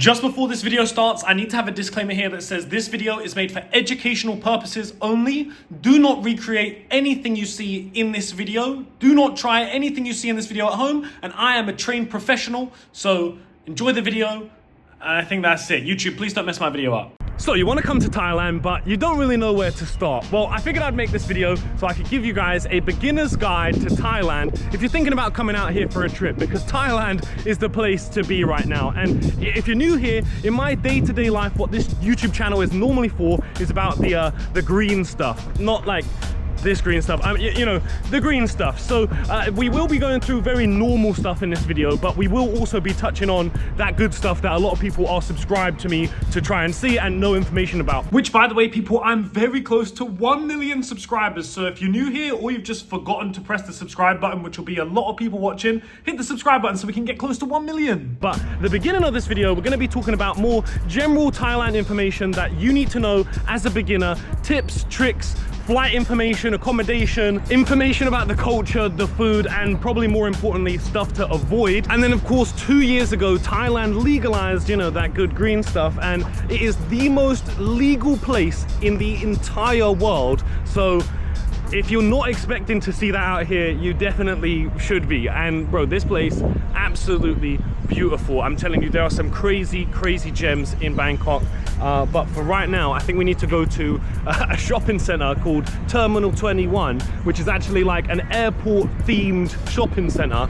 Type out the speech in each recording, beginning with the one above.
Just before this video starts, I need to have a disclaimer here that says this video is made for educational purposes only. Do not recreate anything you see in this video. Do not try anything you see in this video at home. And I am a trained professional, so enjoy the video. And I think that's it. YouTube, please don't mess my video up. So you want to come to Thailand, but you don't really know where to start. Well, I figured I'd make this video so I could give you guys a beginner's guide to Thailand if you're thinking about coming out here for a trip, because Thailand is the place to be right now. And if you're new here, in my day-to-day life, what this YouTube channel is normally for is about the green stuff, not like this green stuff, you know, the green stuff. So we will be going through very normal stuff in this video, but we will also be touching on that good stuff that a lot of people are subscribed to me to try and see and know information about. Which, by the way, people, I'm very close to 1 million subscribers. So if you're new here or you've just forgotten to press the subscribe button, which will be a lot of people watching, hit the subscribe button so we can get close to 1 million. But the beginning of this video, we're going to be talking about more general Thailand information that you need to know as a beginner, tips, tricks, flight information, accommodation, information about the culture, the food, and probably more importantly, stuff to avoid. And then of course, 2 years ago, Thailand legalized, you know, that good green stuff, and it is the most legal place in the entire world. So if you're not expecting to see that out here, you definitely should be. And bro, this place, absolutely beautiful. I'm telling you, there are some crazy, crazy gems in Bangkok. But for right now, I think we need to go to a shopping center called Terminal 21, which is actually like an airport themed shopping center.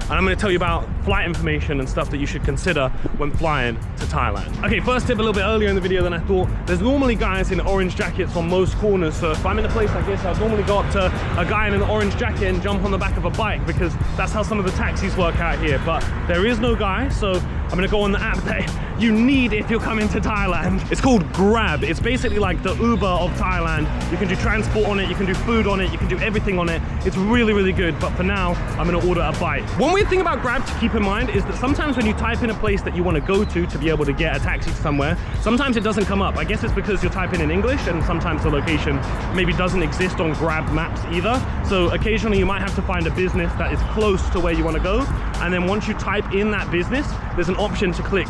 And I'm going to tell you about flight information and stuff that you should consider when flying to Thailand. Okay, first tip, a little bit earlier in the video than I thought. There's normally guys in orange jackets on most corners. So if I'm in a place like this, I'd normally go up to a guy in an orange jacket and jump on the back of a bike, because that's how some of the taxis work out here. But there is no guy, so I'm going to go on the app that you need if you're coming to Thailand. It's called Grab. It's basically like the Uber of Thailand. You can do transport on it, you can do food on it, you can do everything on it. It's really, really good. But for now, I'm going to order a bite. One weird thing about Grab to keep in mind is that sometimes when you type in a place that you want to go to be able to get a taxi to somewhere, sometimes it doesn't come up. I guess it's because you're typing in English, and sometimes the location maybe doesn't exist on Grab maps either. So occasionally you might have to find a business that is close to where you want to go. And then once you type in that business, there's an option to click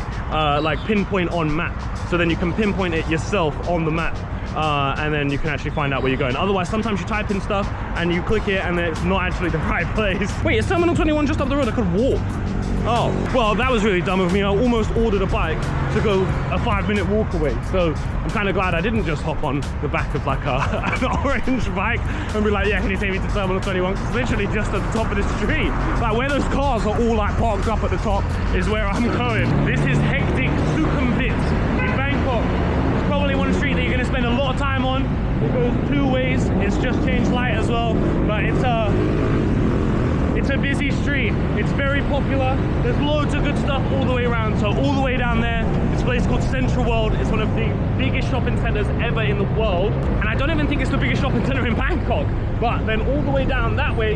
like pinpoint on map. So then you can pinpoint it yourself on the map. And then you can actually find out where you're going. Otherwise, sometimes you type in stuff and you click it and then it's not actually the right place. Wait, is Terminal 21 just up the road? I could walk. Oh, well, that was really dumb of me. I almost ordered a bike to go a 5-minute walk away. So I'm kind of glad I didn't just hop on the back of like an orange bike and be like, yeah, can you take me to Terminal 21? It's literally just at the top of the street. Like where those cars are all like parked up at the top is where I'm going. This is hectic Sukhumvit in Bangkok. It's probably one street that you're going to spend a lot of time on. It goes 2 ways. It's just changed light as well, but it's a busy street. It's very popular. There's loads of good stuff all the way around. So all the way down there, this place called Central World. It's one of the biggest shopping centers ever in the world. And I don't even think it's the biggest shopping center in Bangkok. But then all the way down that way,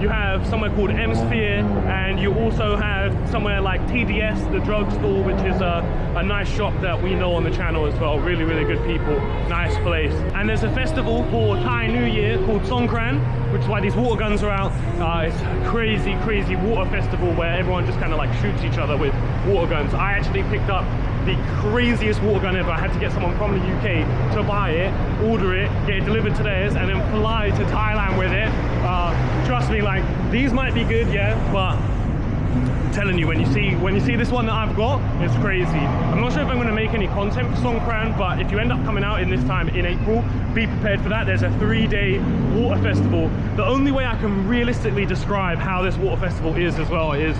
you have somewhere called M-Sphere, and you also have somewhere like TDS, the drugstore, which is a nice shop that we know on the channel as well. Really, really good people. Nice place. And there's a festival for Thai New Year called Songkran, which is why these water guns are out. It's a crazy, crazy water festival where everyone just kind of like shoots each other with water guns. I actually picked up the craziest water gun ever. I had to get someone from the UK to buy it, order it, get it delivered to theirs, and then fly to Thailand with it. Trust me, like, these might be good, yeah, but I'm telling you, when you see this one that I've got, it's crazy. I'm not sure if I'm going to make any content for Songkran, but if you end up coming out in this time in April, be prepared for that. There's a 3-day water festival. The only way I can realistically describe how this water festival is as well is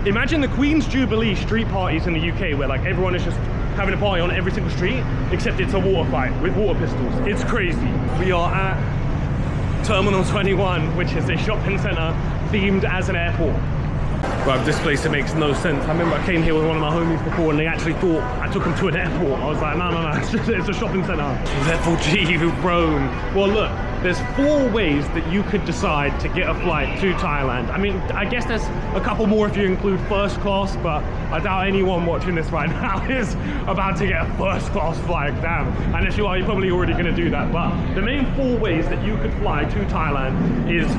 imagine the Queen's Jubilee street parties in the UK, where like everyone is just having a party on every single street, except it's a water fight with water pistols. It's crazy. We are at Terminal 21, which is a shopping center themed as an airport. Right, this place, it makes no sense. I remember I came here with one of my homies before and they actually thought I took them to an airport. I was like, no, it's a shopping center. Level G, Rome. Well, look, there's 4 ways that you could decide to get a flight to Thailand. I mean, I guess there's a couple more if you include first class, but I doubt anyone watching this right now is about to get a first class flight. Damn. Unless you are, you're probably already going to do that. But the main 4 ways that you could fly to Thailand is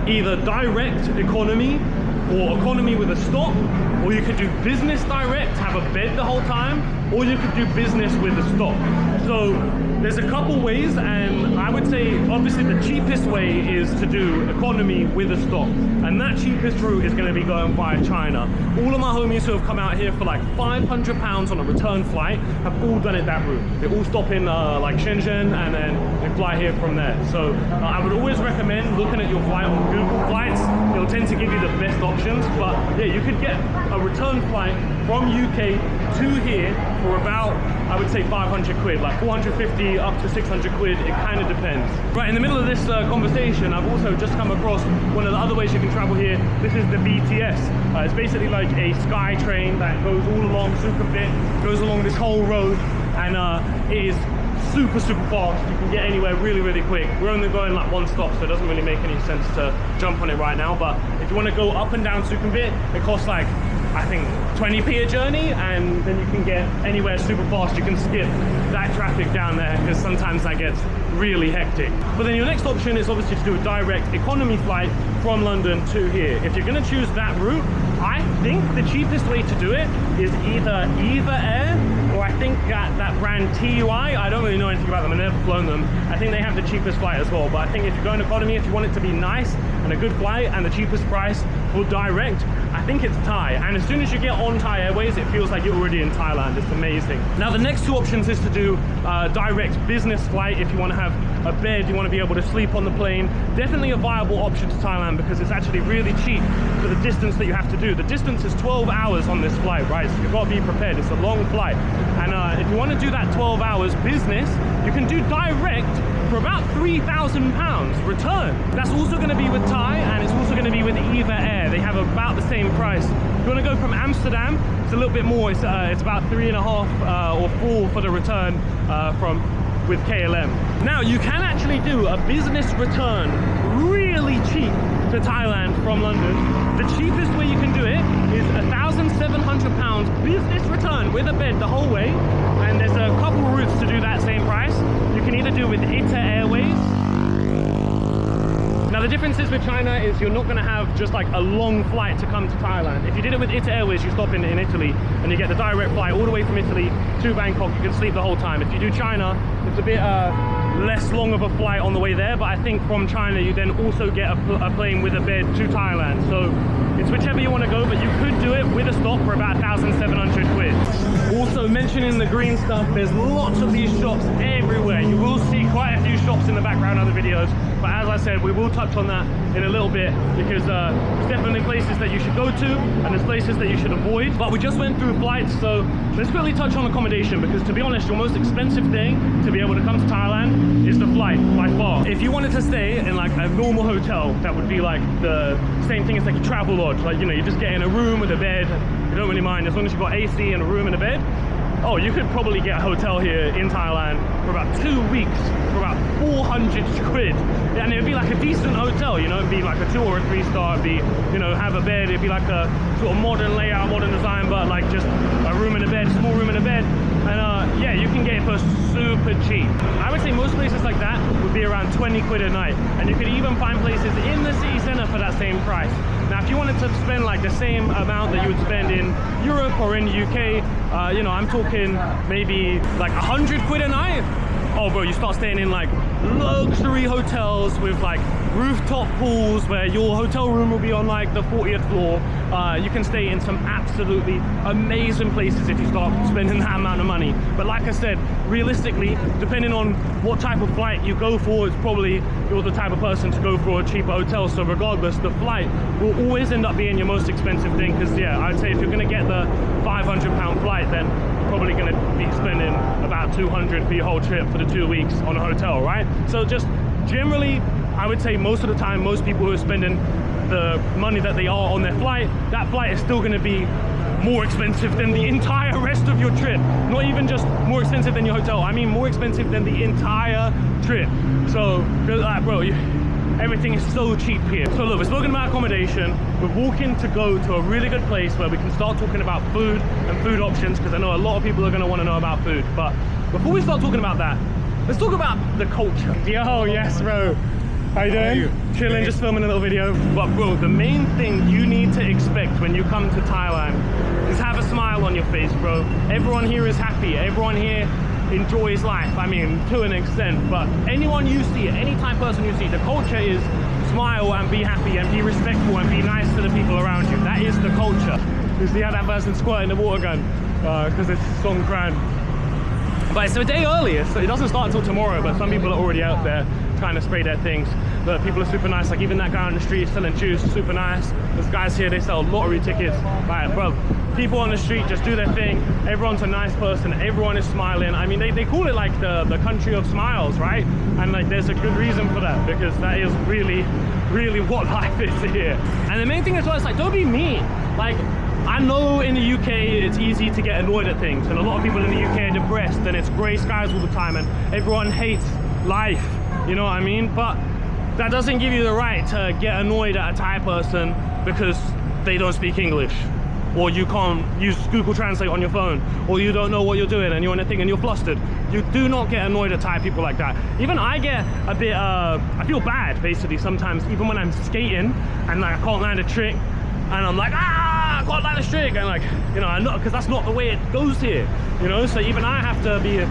either direct economy, or economy with a stop, or you could do business direct, have a bed the whole time, or you could do business with a stop. So there's a couple ways, and I would say obviously the cheapest way is to do economy with a stop, and that cheapest route is going to be going via China. All of my homies who have come out here for like £500 on a return flight have all done it that route. They all stop in like Shenzhen and then they fly here from there. So I would always recommend looking at your flight on Google Flights. It'll tend to give you the best options, but yeah, you could get a return flight from UK to here for about, I would say 500 quid, like 450 up to 600 quid, it kind of depends. Right, in the middle of this conversation, I've also just come across one of the other ways you can travel here. This is the BTS. It's basically like a sky train that goes all along Sukhumvit, goes along this whole road, and it is super fast. You can get anywhere really quick. We're only going like one stop, so it doesn't really make any sense to jump on it right now, but if you want to go up and down Sukhumvit, it costs like, I think 20p a journey, and then you can get anywhere super fast. You can skip that traffic down there because sometimes that gets really hectic. But then your next option is obviously to do a direct economy flight from London to here. If you're going to choose that route, I think the cheapest way to do it is either Eva Air, or I think that brand TUI. I don't really know anything about them, I've never flown them. I think they have the cheapest flight as well, but I think if you're going economy, if you want it to be nice and a good flight and the cheapest price for direct, I think it's Thai. And as soon as you get on Thai Airways, it feels like you're already in Thailand. It's amazing. Now the next two options is to do direct business flight. If you want to have a bed, you want to be able to sleep on the plane, definitely a viable option to Thailand because it's actually really cheap for the distance that you have to do. The distance is 12 hours on this flight, right? So you've got to be prepared. It's a long flight. And if you want to do that 12 hours business, you can do direct for about £3,000 return. That's also going to be with Thai, and it's also going to be with Eva Air. They have about the same price. If you want to go from Amsterdam, it's a little bit more. It's about 3.5 or 4 for the return with KLM. Now you can actually do a business return really cheap to Thailand from London. The cheapest way you can do it is £1,700 business return with a bed the whole way, and there's a couple routes to do that same price. You can either do with ITA Airways. Now the differences with China is you're not going to have just like a long flight to come to Thailand. If you did it with ITA Airways, you stop in Italy and you get the direct flight all the way from Italy to Bangkok. You can sleep the whole time. If you do China, it's a bit less long of a flight on the way there, but I think from China you then also get a plane with a bed to Thailand. So it's whichever you want to go, but you could do it with a stop for about 1,700 quid. Also mentioning the green stuff, there's lots of these shops everywhere. You will see quite a few shops in the background of the videos, but as I said, we will touch on that in a little bit because there's definitely places that you should go to and there's places that you should avoid. But we just went through flights, so let's quickly touch on accommodation because to be honest, your most expensive thing to be able to come to Thailand is the flight by far. If you wanted to stay in like a normal hotel, that would be like the same thing as like a travel lodge. Like, you know, you just get in a room with a bed, you don't really mind as long as you've got AC and a room and a bed. Oh, you could probably get a hotel here in Thailand for about 2 weeks for about 400 quid. And it would be like a decent hotel, you know, it'd be like a 2 or a 3 star, it'd be, you know, have a bed, it'd be like a sort of modern layout, modern design, but like just a room and a bed, small room and a bed. And yeah, you can get it for super cheap. I would say most places like that would be around 20 quid a night. And you could even find places in the city center for that same price. Now, if you wanted to spend like the same amount that you would spend in Europe or in the UK, you know, I'm talking maybe like 100 quid a night. Oh bro, you start staying in like luxury hotels with like rooftop pools where your hotel room will be on like the 40th floor. You can stay in some absolutely amazing places if you start spending that amount of money. But like I said, realistically, depending on what type of flight you go for, it's probably you're the type of person to go for a cheaper hotel. So regardless, the flight will always end up being your most expensive thing because yeah, I'd say if you're going to get the £500 flight, then you're probably going to be spending about 200 for your whole trip for the 2 weeks on a hotel, right? So just generally, I would say most of the time, most people who are spending the money that they are on their flight, that flight is still going to be more expensive than the entire rest of your trip. Not even just more expensive than your hotel, I mean more expensive than the entire trip. So like, bro, everything is so cheap here. So look, we're spoken about accommodation. We're walking to go to a really good place where we can start talking about food and food options because I know a lot of people are going to want to know about food. But before we start talking about that, let's talk about the culture. Yo, yes, bro. How you doing? Chilling, just filming a little video. But bro, the main thing you need to expect when you come to Thailand is have a smile on your face, bro. Everyone here is happy. Everyone here enjoys life. I mean, to an extent. But anyone you see, any type of person you see, the culture is smile and be happy and be respectful and be nice to the people around you. That is the culture. You see how that person squirting the water gun? Because it's Songkran. But it's a day earlier, so it doesn't start until tomorrow, but some people are already out there trying to spray their things. But people are super nice, like even that guy on the street selling juice, super nice. There's guys here, they sell lottery tickets. Like, bro, people on the street just do their thing. Everyone's a nice person, everyone is smiling. I mean, they call it like the country of smiles, right? And like there's a good reason for that, because that is really, really what life is here. And the main thing as well is like, don't be mean. Like, I know in the UK it's easy to get annoyed at things, and a lot of people in the UK are depressed and it's grey skies all the time and everyone hates life, you know what I mean? But that doesn't give you the right to get annoyed at a Thai person because they don't speak English, or you can't use Google Translate on your phone, or you don't know what you're doing and you're on a thing and you're flustered. You do not get annoyed at Thai people like that. Even I get a bit, I feel bad basically sometimes, even when I'm skating and like I can't land a trick and I'm like, I can't land a trick, and like, you know, I'm not, because that's not the way it goes here, you know. So even I have to be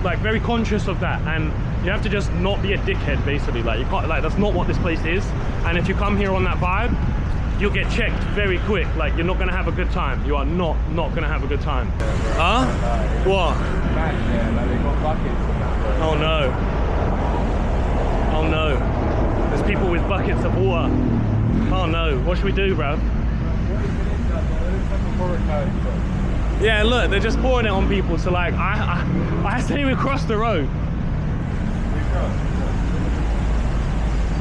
like very conscious of that, and you have to just not be a dickhead basically. Like, you can't, like, that's not what this place is. And if you come here on that vibe, you'll get checked very quick. Like, you're not gonna have a good time. You are not gonna have a good time. Huh? What? Oh no. Oh no. There's people with buckets of water. Oh no, what should we do, bro? Yeah, look, they're just pouring it on people. So like, I say we cross the road.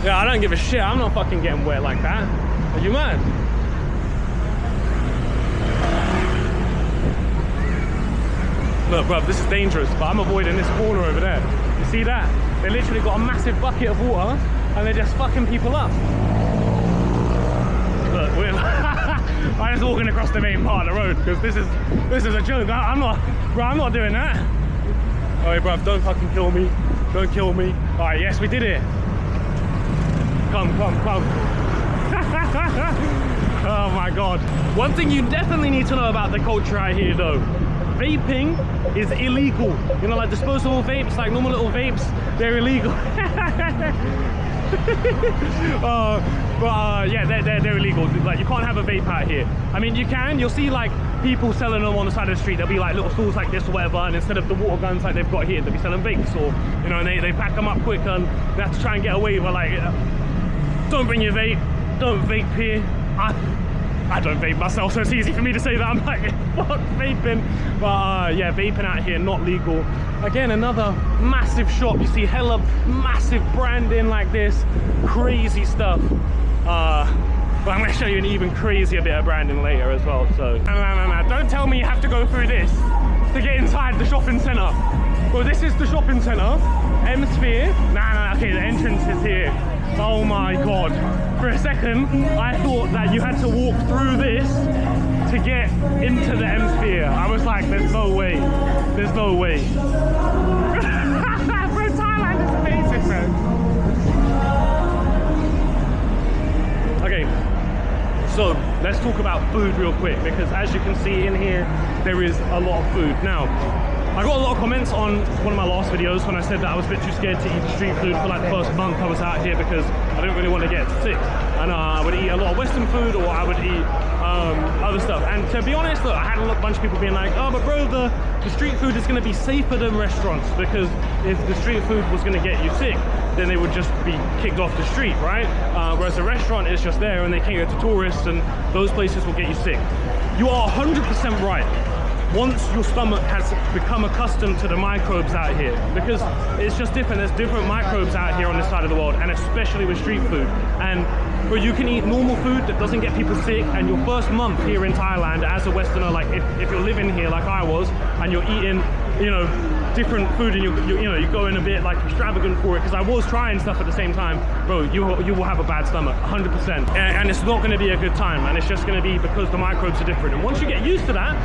Yeah, I don't give a shit. I'm not fucking getting wet like that. Are you mad? Look, bro, this is dangerous, but I'm avoiding this corner over there. You see that? They literally got a massive bucket of water and they're just fucking people up. Look, I'm just walking across the main part of the road because this is a joke. I'm not doing that. Alright, bruv, don't fucking kill me. Don't kill me. Alright, yes, we did it. Come. Oh my god. One thing you definitely need to know about the culture right here though. Vaping is illegal. You know, like disposable vapes, like normal little vapes, they're illegal. Yeah, they're illegal. Like, you can't have a vape out here. I mean, you can. You'll see like people selling them on the side of the street. There'll be like little stalls like this or whatever, and instead of the water guns like they've got here, they'll be selling vapes, or you know, and they pack them up quick and they have to try and get away with like, don't bring your vape, don't vape here. I don't vape myself, so it's easy for me to say that. I'm like, fuck vaping. But yeah, vaping out here, not legal. Again, another massive shop. You see hella massive branding like this, crazy stuff. But I'm gonna show you an even crazier bit of branding later as well. So, no. Don't tell me you have to go through this to get inside the shopping center. Well, this is the shopping center, M-Sphere. Nah, okay, the entrance is here. Oh my god. For a second, I thought that you had to walk through this to get into the M-Sphere. I was like, there's no way. There's no way. Bro, Thailand is amazing, man. Okay, so let's talk about food real quick, because as you can see in here, there is a lot of food. Now, I got a lot of comments on one of my last videos when I said that I was a bit too scared to eat street food for like the first month I was out here, because I didn't really want to get sick. And I would eat a lot of Western food, or I would eat other stuff. And to be honest, look, I had a bunch of people being like, oh, but bro, the street food is going to be safer than restaurants, because if the street food was going to get you sick, then they would just be kicked off the street, right? Whereas a restaurant is just there and they cater to tourists, and those places will get you sick. You are 100% right. Once your stomach has become accustomed to the microbes out here, because it's just different. There's different microbes out here on this side of the world, and especially with street food. And where you can eat normal food that doesn't get people sick, and your first month here in Thailand as a Westerner, like if you're living here like I was, and you're eating, you know, different food, and you're going a bit like extravagant for it, because I was trying stuff at the same time, bro, you will have a bad stomach, 100%, and it's not going to be a good time, and it's just going to be because the microbes are different. And once you get used to that,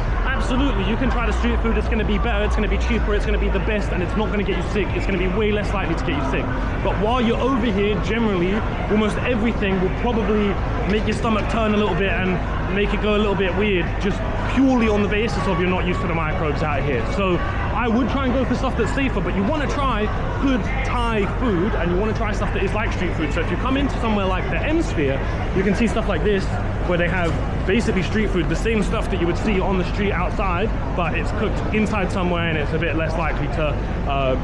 absolutely, you can try the street food. It's going to be better, it's going to be cheaper, it's going to be the best, and it's not going to get you sick. It's going to be way less likely to get you sick. But while you're over here, generally, almost everything will probably make your stomach turn a little bit and make it go a little bit weird, just purely on the basis of you're not used to the microbes out here. So I would try and go for stuff that's safer, but you want to try good Thai food, and you want to try stuff that is like street food. So if you come into somewhere like the M Sphere, you can see stuff like this, where they have basically street food, the same stuff that you would see on the street outside, but it's cooked inside somewhere, and it's a bit less likely to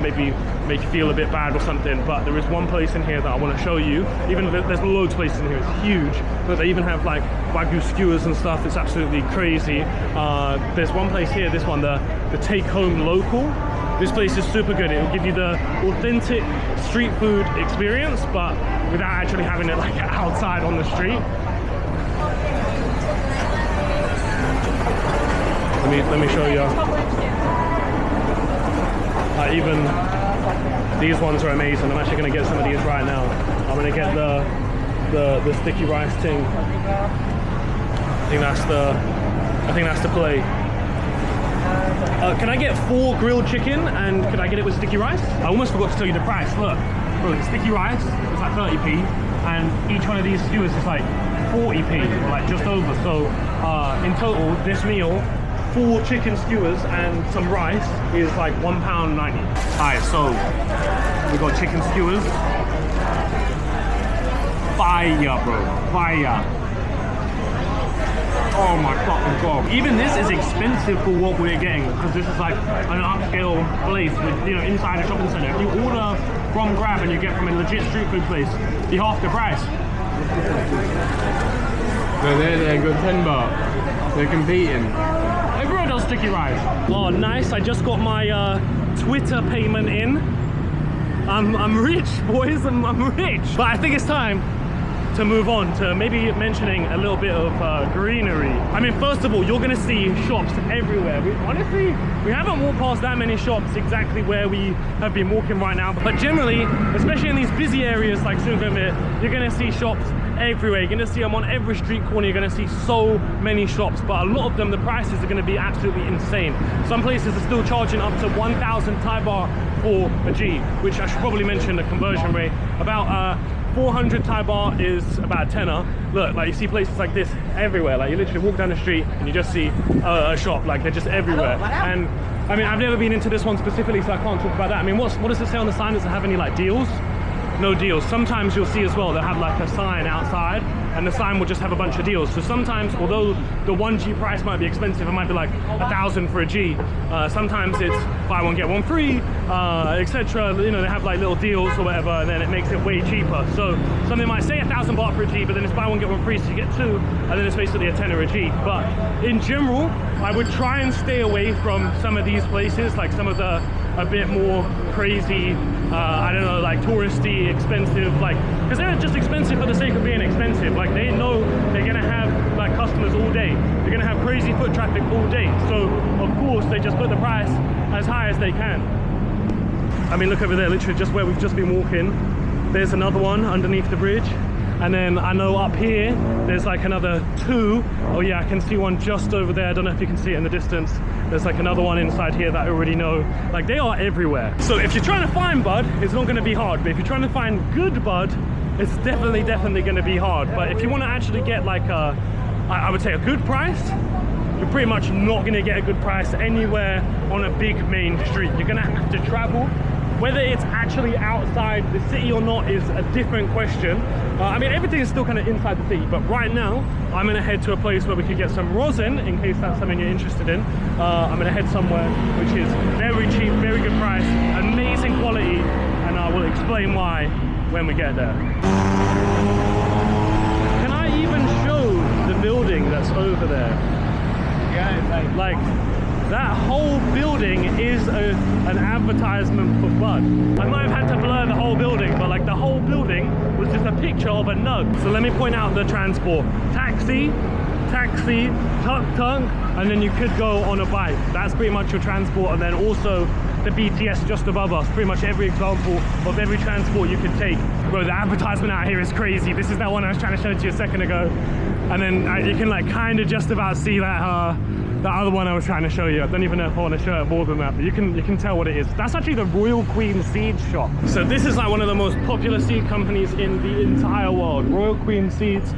maybe make you feel a bit bad or something. But there is one place in here that I want to show you. Even though there's loads of places in here, it's huge, but they even have like Wagyu skewers and stuff. It's absolutely crazy. There's one place here, this one, the Take Home Local. This place is super good. It will give you the authentic street food experience, but without actually having it like outside on the street. Let me show you. Even these ones are amazing. I'm actually going to get some of these right now. I'm going to get the sticky rice thing. I think that's the play. Can I get 4 grilled chicken, and could I get it with sticky rice? I almost forgot to tell you the price. Look, bro, the sticky rice is like 30p, and each one of these skewers is like 40p, or like just over. So in total, this meal, 4 chicken skewers and some rice, is like £1.90. Alright, so we got chicken skewers. Fire, bro, fire. Oh my fucking god. Even this is expensive for what we're getting, because this is like an upscale place with, you know, inside a shopping center. If you order from Grab and you get from a legit street food place, be half the price. No, they're good 10 baht. They're competing. Everyone does sticky rice. Oh, nice. I just got my Twitter payment in. I'm rich, boys. I'm rich. But I think it's time to move on to maybe mentioning a little bit of greenery. I mean, first of all, you're gonna see shops everywhere. Honestly, we haven't walked past that many shops exactly where we have been walking right now, but generally, especially in these busy areas like Sukhumvit, you're gonna see shops everywhere. You're gonna see them on every street corner. You're gonna see so many shops, but a lot of them, the prices are gonna be absolutely insane. Some places are still charging up to 1,000 Thai baht for a G, which I should probably mention the conversion rate. About 400 Thai baht is about a tenner. Look, like you see places like this everywhere. Like you literally walk down the street and you just see a shop. Like they're just everywhere. And I mean, I've never been into this one specifically, so I can't talk about that. I mean, what does it say on the sign? Does it have any like deals? No deals. Sometimes you'll see as well, they'll have like a sign outside, and the sign will just have a bunch of deals. So sometimes, although the 1G price might be expensive, it might be like 1,000 for a G. Sometimes it's buy one get one free, etc. You know, they have like little deals or whatever, and then it makes it way cheaper. So something might say 1,000 baht for a G, but then it's buy one get one free, so you get 2, and then it's basically a tenner a G. But in general, I would try and stay away from some of these places, like some of the a bit more crazy, I don't know, like touristy, expensive, like, because they're just expensive for the sake of being expensive. Like they know they're gonna have like customers all day. They're gonna have crazy foot traffic all day. So of course they just put the price as high as they can. I mean, look over there, literally just where we've just been walking. There's another one underneath the bridge. And then I know up here, there's like another 2. Oh yeah, I can see one just over there. I don't know if you can see it in the distance. There's like another one inside here that I already know. Like they are everywhere. So if you're trying to find bud, it's not gonna be hard. But if you're trying to find good bud, it's definitely gonna be hard. But if you wanna actually get like I would say a good price, you're pretty much not gonna get a good price anywhere on a big main street. You're gonna have to travel. Whether it's actually outside the city or not is a different question. I mean, everything is still kind of inside the city, but right now, I'm gonna head to a place where we can get some rosin, in case that's something you're interested in. I'm gonna head somewhere which is very cheap, very good price, amazing quality, and I will explain why when we get there. Can I even show the building that's over there? Yeah, like that whole building is an advertisement for bud. I might have had to blur the whole building, but like the whole building was just a picture of a nug. So let me point out the transport. Taxi, tuk-tuk, and then you could go on a bike. That's pretty much your transport. And then also the BTS just above us. Pretty much every example of every transport you could take. Bro, the advertisement out here is crazy. This is that one I was trying to show to you a second ago. And then you can like kind of just about see that the other one I was trying to show you. I don't even know if I want to show it more than that, but you can tell what it is. That's actually the Royal Queen Seeds shop. So this is like one of the most popular seed companies in the entire world. Royal Queen Seeds,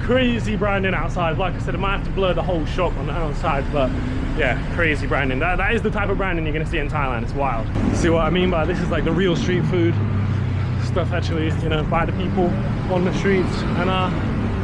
crazy branding outside. Like I said, I might have to blur the whole shop on the outside, but yeah, crazy branding. That is the type of branding you're gonna see in Thailand. It's wild. See what I mean by this is like the real street food stuff, actually, you know, by the people on the streets. And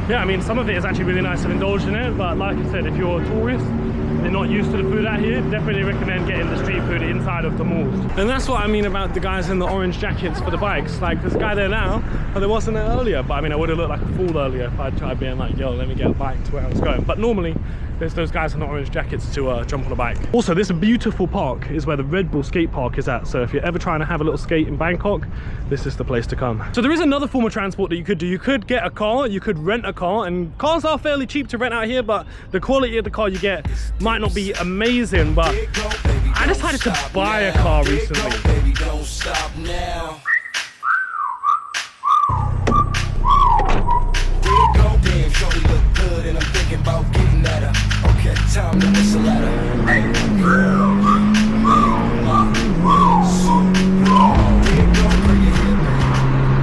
yeah, I mean, some of it is actually really nice to indulge in it, but like I said, if you're a tourist and not used to the food out here, definitely recommend getting the street food inside of the malls. And that's what I mean about the guys in the orange jackets for the bikes. Like, there's a guy there now, but there wasn't there earlier. But I mean, I would have looked like a fool earlier if I'd tried being like, yo, let me get a bike to where I was going. But normally, there's those guys in the orange jackets to jump on a bike. Also, this beautiful park is where the Red Bull skate park is at. So if you're ever trying to have a little skate in Bangkok, this is the place to come. So there is another form of transport that you could do. You could get a car, you could rent a car, and cars are fairly cheap to rent out here, but the quality of the car you get might not be amazing. But I decided to buy a car recently. Time to whistle at her.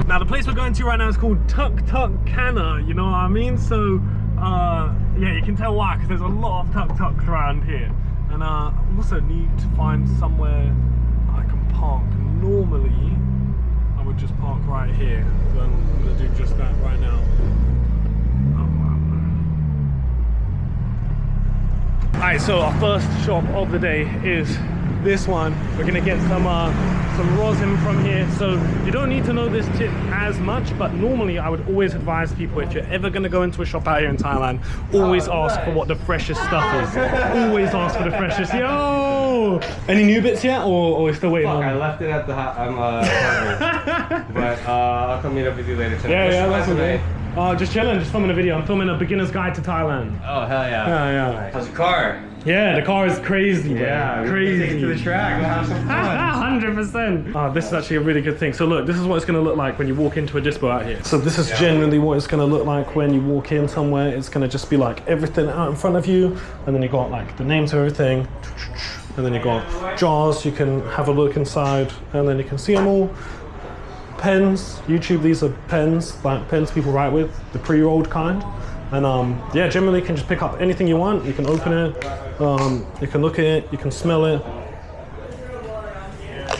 Now the place we're going to right now is called Tuk Tuk Kana, you know what I mean? So yeah, you can tell why, because there's a lot of tuk tuks around here. And I also need to find somewhere I can park. Normally I would just park right here, so I'm going to do just that right now. Alright, so our first shop of the day is this one. We're gonna get some rosin from here. So you don't need to know this tip as much, but normally I would always advise people, if you're ever gonna go into a shop out here in Thailand, always ask for what the freshest stuff is. Always ask for the freshest. Yo! Any new bits yet, or still waiting on? I left it at the apartment. But I'll come meet up with you later tonight. Yeah, that's okay. Just chilling, just filming a video. I'm filming a beginner's guide to Thailand. Oh, hell yeah. Yeah. How's the car? Yeah, the car is crazy, bro. Yeah, crazy. Take it to the track. We'll have some fun. 100%. This is actually a really good thing. So look, this is what it's going to look like when you walk into a dispo out here. So this is generally what it's going to look like when you walk in somewhere. It's going to just be like everything out in front of you, and then you got like the names of everything, and then you got jars. You can have a look inside, and then you can see them all. Pens, YouTube, these are pens, like pens people write with, the pre-rolled kind. And yeah, generally you can just pick up anything you want. You can open it, you can look at it, you can smell it.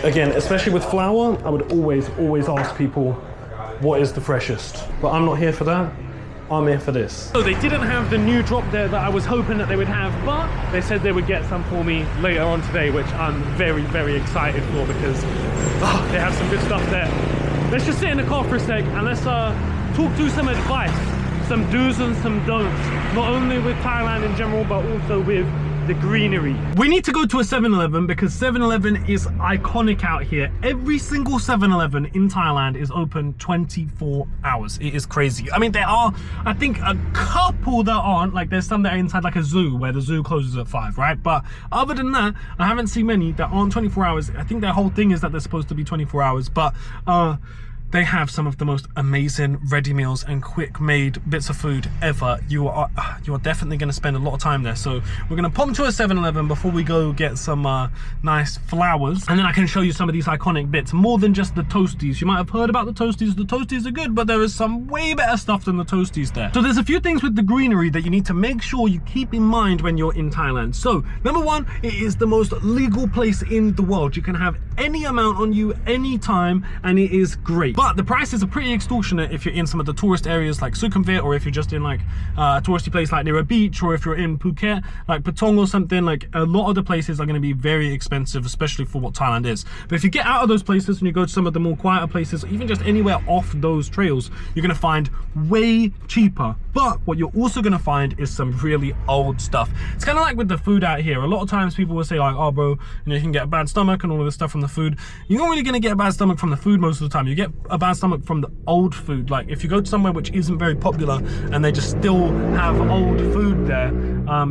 Again, especially with flour, I would always ask people what is the freshest. But I'm not here for that. I'm here for this. So they didn't have the new drop there that I was hoping that they would have, but they said they would get some for me later on today, which I'm very, very excited for, because they have some good stuff there. Let's just sit in the car for a sec and let's talk through some advice, some do's and some don'ts, not only with Thailand in general, but also with the greenery. We need to go to a 7-Eleven because 7-Eleven is iconic out here. Every single 7-Eleven in Thailand is open 24 hours. It is crazy. I mean, there are, I think, a couple that aren't. Like, there's some that are inside like a zoo, where the zoo closes at 5, right? But other than that, I haven't seen many that aren't 24 hours. I think their whole thing is that they're supposed to be 24 hours, but they have some of the most amazing ready meals and quick made bits of food ever. You are definitely going to spend a lot of time there. So we're going to pop to a 7-Eleven before we go get some nice flowers, and then I can show you some of these iconic bits, more than just the toasties. You might have heard about the toasties. The toasties are good, but there is some way better stuff than the toasties there. So there's a few things with the greenery that you need to make sure you keep in mind when you're in Thailand. So number one, it is the most legal place in the world. You can have any amount on you anytime, and it is great. But the prices are pretty extortionate if you're in some of the tourist areas like Sukhumvit, or if you're just in like a touristy place like near a beach, or if you're in Phuket, like Patong or something. Like, a lot of the places are going to be very expensive, especially for what Thailand is. But if you get out of those places and you go to some of the more quieter places, even just anywhere off those trails, you're going to find way cheaper. But what you're also going to find is some really old stuff. It's kind of like with the food out here. A lot of times people will say like, oh bro, you know, you can get a bad stomach and all of this stuff from the food. You're not really going to get a bad stomach from the food most of the time. You get a bad stomach from the old food. Like, if you go to somewhere which isn't very popular and they just still have old food there,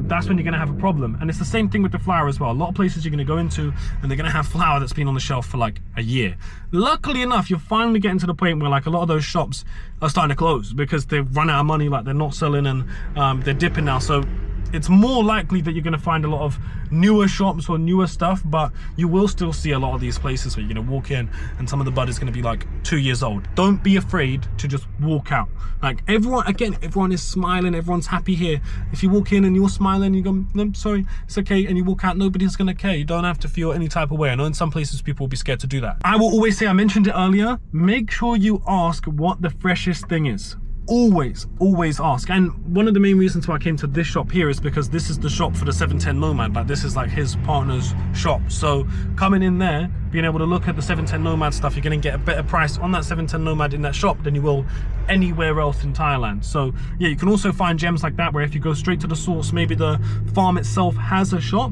that's when you're going to have a problem. And it's the same thing with the flour as well. A lot of places you're going to go into and they're going to have flour that's been on the shelf for like a year. Luckily enough, you're finally getting to the point where like a lot of those shops are starting to close because they've run out of money. Like, they're not selling, and they're dipping now. So it's more likely that you're going to find a lot of newer shops or newer stuff, but you will still see a lot of these places where you're going to walk in and some of the bud is going to be like 2 years old. Don't be afraid to just walk out. Like everyone is smiling, everyone's happy here. If you walk in and you're smiling, you go, no, sorry, it's okay, and you walk out, nobody's going to care. You don't have to feel any type of way. I know in some places people will be scared to do that. I will always say, I mentioned it earlier, make sure you ask what the freshest thing is. Always ask. And one of the main reasons why I came to this shop here is because this is the shop for the 710 Nomad. Like, this is like his partner's shop. So coming in there, being able to look at the 710 Nomad stuff, you're going to get a better price on that 710 Nomad in that shop than you will anywhere else in Thailand. So yeah, you can also find gems like that where if you go straight to the source, maybe the farm itself has a shop,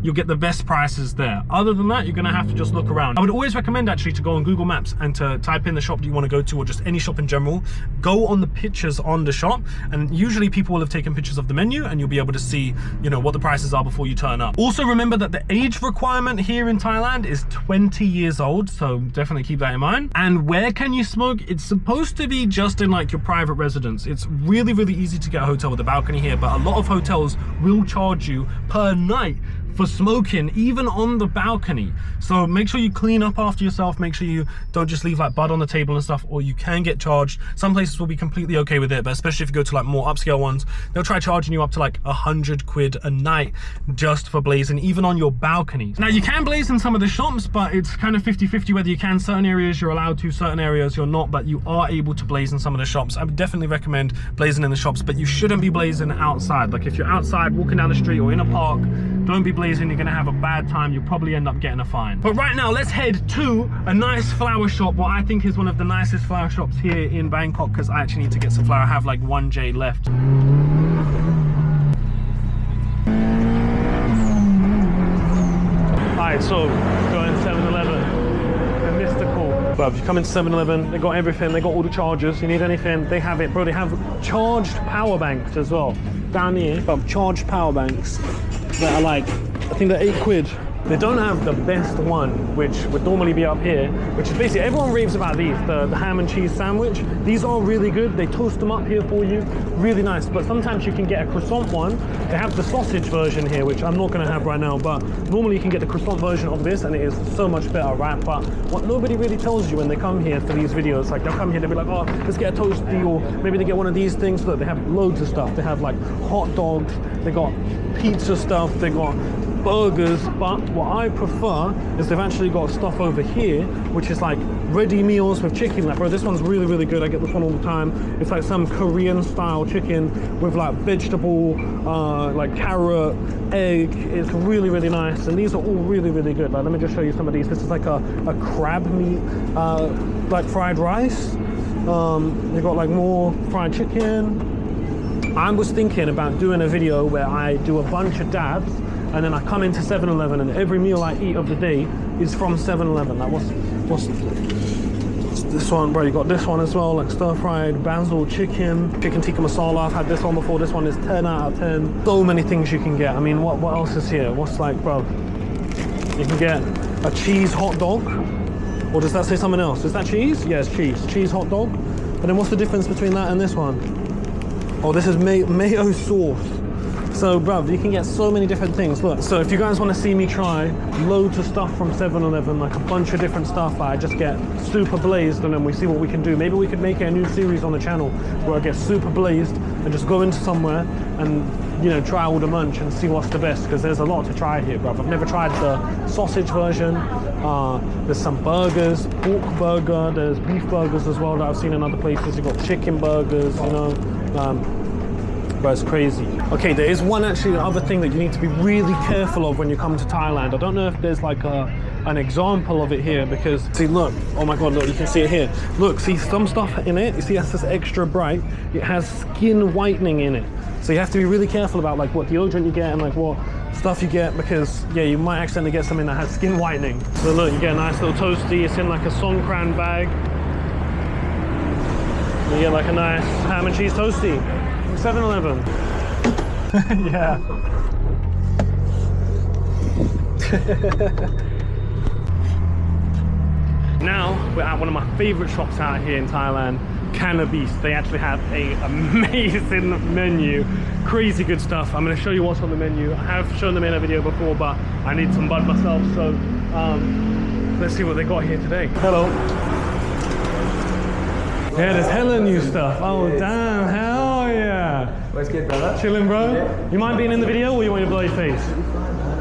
you'll get the best prices there. Other than that, you're gonna have to just look around. I would always recommend actually to go on Google Maps and to type in the shop that you want to go to, or just any shop in general. Go on the pictures on the shop, and usually people will have taken pictures of the menu and you'll be able to see, you know, what the prices are before you turn up. Also remember that the age requirement here in Thailand is 20 years old, so definitely keep that in mind. And where can you smoke? It's supposed to be just in like your private residence. It's really easy to get a hotel with a balcony here, but a lot of hotels will charge you per night for smoking, even on the balcony. So make sure you clean up after yourself, make sure you don't just leave like bud on the table and stuff, or you can get charged. Some places will be completely okay with it, but especially if you go to like more upscale ones, they'll try charging you up to like 100 quid a night just for blazing, even on your balcony. Now you can blaze in some of the shops, but it's kind of 50-50 whether you can. Certain areas you're allowed to, certain areas you're not, but you are able to blaze in some of the shops. I would definitely recommend blazing in the shops, but you shouldn't be blazing outside. Like if you're outside walking down the street or in a park, don't be blazing. You're gonna have a bad time. You'll probably end up getting a fine. But right now, let's head to a nice flower shop, what I think is one of the nicest flower shops here in Bangkok, because I actually need to get some flower. I have like 1 J left. Alright, so going to 7-Eleven. The mystical. But if you come into 7-Eleven, they got everything. They got all the chargers. You need anything, they have it, bro. They have charged power banks as well. Down here, but charged power banks that are like, I think they're 8 quid. They don't have the best one, which would normally be up here, which is basically, everyone raves about these, the ham and cheese sandwich. These are really good. They toast them up here for you, really nice. But sometimes you can get a croissant one. They have the sausage version here, which I'm not gonna have right now, but normally you can get the croissant version of this and it is so much better, right? But what nobody really tells you when they come here for these videos, like they'll come here, they'll be like, oh, let's get a toasty, or maybe they get one of these things. Look, they have loads of stuff. They have like hot dogs, they got pizza stuff, they got burgers, but what I prefer is they've actually got stuff over here which is like ready meals with chicken. Like, bro, this one's really good. I get this one all the time. It's like some Korean style chicken with like vegetable, like carrot, egg. It's really nice, and these are all really good. Like, let me just show you some of these. This is like a crab meat like fried rice. They got like more fried chicken. I was thinking about doing a video where I do a bunch of dabs and then I come into 7-Eleven and every meal I eat of the day is from 7-Eleven. Like, what's this one, bro? You got this one as well, like stir-fried basil chicken tikka masala. I've had this one before. This one is 10 out of 10. So many things you can get. I mean, what else is here? What's like, bro? You can get a cheese hot dog. Or does that say something else? Is that cheese? Yeah, it's cheese. Cheese hot dog. And then what's the difference between that and this one? Oh, this is mayo sauce. So, bruv, you can get so many different things. Look, so if you guys want to see me try loads of stuff from 7-Eleven, like a bunch of different stuff, I just get super blazed and then we see what we can do. Maybe we could make a new series on the channel where I get super blazed and just go into somewhere and, you know, try all the munch and see what's the best, because there's a lot to try here, bruv. I've never tried the sausage version. There's some burgers, pork burger, there's beef burgers as well that I've seen in other places. You've got chicken burgers, you know. But it's crazy. Okay, there is one actually other thing that you need to be really careful of when you come to Thailand. I don't know if there's like an example of it here, because see, look, oh my god, look, you can see it here. Look, see some stuff in it, you see that's just extra bright. It has skin whitening in it. So you have to be really careful about like what deodorant you get and like what stuff you get, because yeah, you might accidentally get something that has skin whitening. So look, you get a nice little toasty. It's in like a songkran bag. You get like a nice ham and cheese toasty. 7-Eleven. Yeah. Now we're at one of my favorite shops out here in Thailand, Cannabis. They actually have an amazing menu, crazy good stuff. I'm going to show you what's on the menu. I have shown them in a video before, but I need some bud myself, so let's see what they got here today. Hello. Yeah, there's hella new stuff. Oh damn, hell yeah. What's good, brother? Chilling, bro. Yeah. You mind being in the video, or you want me to blow your face?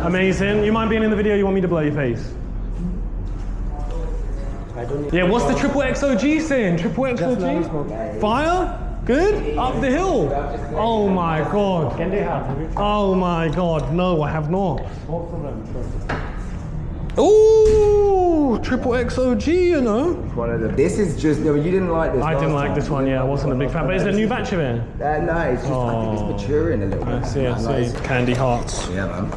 Amazing. You mind being in the video, or you want me to blow your face? Yeah, what's the triple XOG saying? Triple XOG? Fire? Good? Up the hill? Oh my god. Oh my god. No, I have not. Ooh, triple XOG, you know. One of them. This is just, no, you didn't like this. I didn't like this one, yeah. I wasn't a big fan. But is there a new batch of it? No, it's just, I think it's maturing a little bit. I see. Candy hearts. Yeah, man.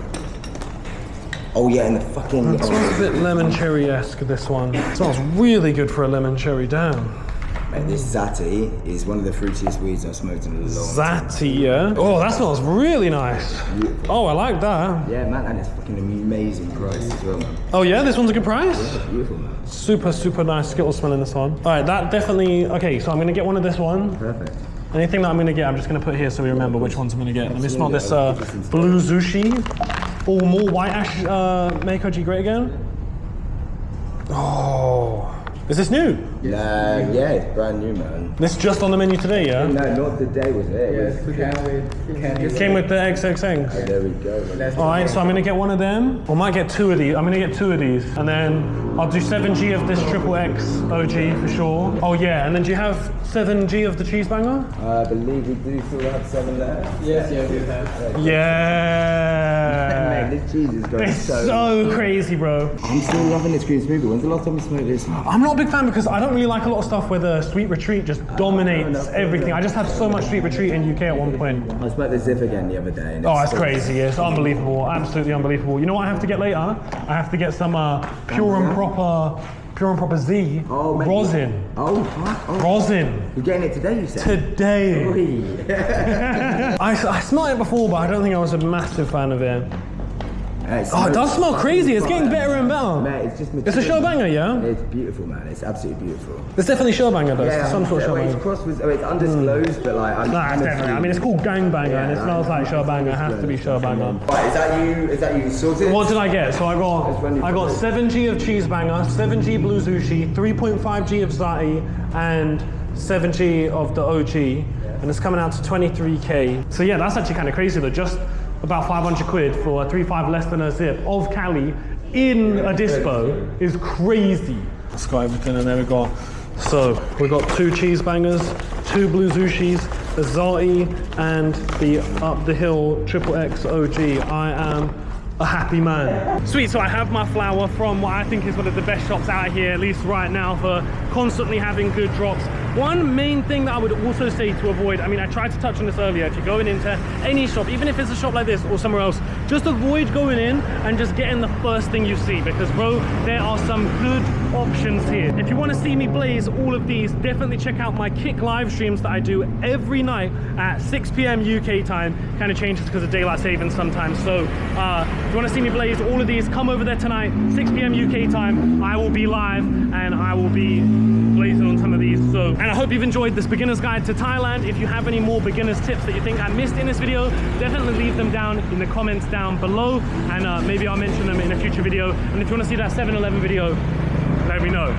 Oh yeah, and the fucking... It smells a bit lemon cherry-esque, this one. It smells really good for a lemon cherry, damn. Mate, this Zati is one of the fruitiest weeds I've smoked in a long time. Zati, yeah? Oh, that smells really nice. Beautiful. Oh, I like that. Yeah, man, and it's fucking amazing price as well, man. Oh yeah, this one's a good price? Yeah, beautiful, man. Super, super nice Skittles smell in this one. All right, that definitely, okay, so I'm gonna get one of this one. Perfect. Anything that I'm gonna get, I'm just gonna put here so we remember which ones I'm gonna get. Let me smell this blue Zushi. Oh, more white ash Meikoji Great again. Oh, is this new? Yeah, it's brand new, man. This just on the menu today, yeah? No, not today, was it? It came with the XXX. Oh, there we go. All right, so I'm gonna get one of them. Or I might get two of these. I'm gonna get two of these. And then I'll do 7G of this triple X OG for sure. Oh yeah, and then do you have 7G of the cheese banger? I believe we do still have 7 there. Yes, we have. Yeah. Man, this cheese is going It's so crazy, bro. I'm still loving this green smoothie. When's the last time you smoked this? I'm not a big fan because I don't really like a lot of stuff where the sweet retreat just dominates everything. I just had so much sweet retreat in UK at one point. I smoked the Zip again the other day. And Oh, it's crazy. It's unbelievable. Absolutely unbelievable. You know what I have to get later? I have to get some pure and proper Z rosin. Oh, fuck. Oh. Rosin. You're getting it today, you said? Today. Oi. I smelled it before, but I don't think I was a massive fan of it. It Oh, it does smell crazy. It's getting better and better. Mate, it's just It's a show banger, yeah? It's beautiful, man. It's absolutely beautiful. It's definitely show banger though. Yeah, It's some sort of show it's banger. crossed with, it's undisclosed, but like... Nah, it's definitely. I mean, it's called gang banger and it smells like show banger. It has to be show banger. Right, is that you sorted? What did I get? So I got 7G of cheese banger, 7G blue sushi, 3.5G of zati, and 7G of the OG, and it's coming out to 23k. So yeah, that's actually kind of crazy though. Just about 500 quid for a 3.5 less than a zip of Cali in a dispo is crazy. Let's got everything and there we go. So we've got 2 cheese bangers, 2 blue sushis, a zati, and the up the hill triple X OG. I am a happy man. Sweet, so I have my flour from what I think is one of the best shops out here, at least right now, for constantly having good drops. One main thing that I would also say to avoid, I mean, I tried to touch on this earlier, if you're going into any shop, even if it's a shop like this or somewhere else, just avoid going in and just getting the first thing you see, because bro, there are some good options here. If you want to see me blaze all of these, definitely check out my Kick live streams that I do every night at 6 p.m. UK time. Kind of changes because of daylight savings sometimes. So if you want to see me blaze all of these, come over there tonight, 6 p.m. UK time. I will be live and I will be blazing on some of these. So, and I hope you've enjoyed this beginner's guide to Thailand. If you have any more beginner's tips that you think I missed in this video, definitely leave them down in the comments down below, and maybe I'll mention them in a future video. And if you want to see that 7-Eleven video, let me know.